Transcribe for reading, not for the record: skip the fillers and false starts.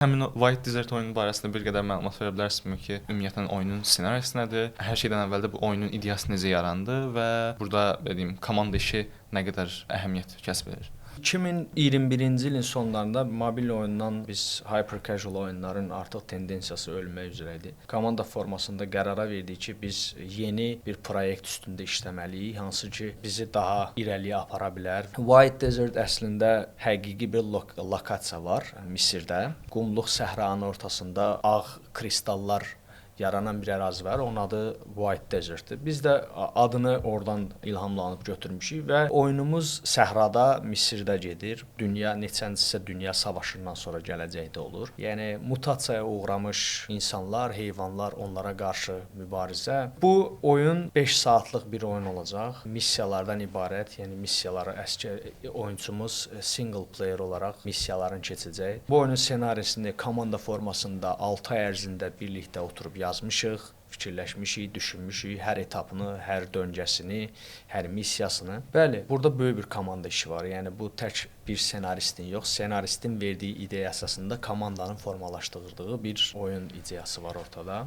Həmin o White Desert oyunu barəsində bir qədər məlumat verə bilərsinizmi ki, ümumiyyətlə oyunun ssenarisi nədir? Hər şeydən əvvəl də bu oyunun ideyası necə yarandı və burada dediyim komanda işi nə qədər əhəmiyyət kəsb edir? 2021-ci ilin sonlarında mobil oyundan biz hyper casual oyunların artıq tendensiyası ölmək üzrə idi. Komanda formasında qərara verdik ki, biz yeni bir proyekt üstündə işləməliyik, hansı ki bizi daha irəliyə apara bilər. White Desert əslində həqiqi bir lokasiya var Misirdə. Qumluq səhranın ortasında ağ kristallar yaranan bir ərazi var. Onun adı White Desertdir. Biz də adını oradan ilhamlanıb götürmüşük və oyunumuz səhrada, Misirdə gedir. Dünya neçəncisi dünya savaşından sonra gələcəkdə olur. Yəni mutasiyaya uğramış insanlar, heyvanlar, onlara qarşı mübarizə. Bu oyun 5 saatlıq bir oyun olacaq. Missiyalardan ibarət, yəni missiyaları oyunçumuz single player olaraq missiyalarını keçəcək. Bu oyunun ssenarisini komanda formasında 6 ay ərzində birlikdə oturub yazmışıq, fikirləşmişik, düşünmüşük hər etapını, hər döngəsini, hər missiyasını. Bəli, burada böyük bir komanda işi var. Yəni bu tək bir ssenaristin yox, ssenaristin verdiyi ideya əsasında komandanın formalaşdırdığı bir oyun ideyası var ortada.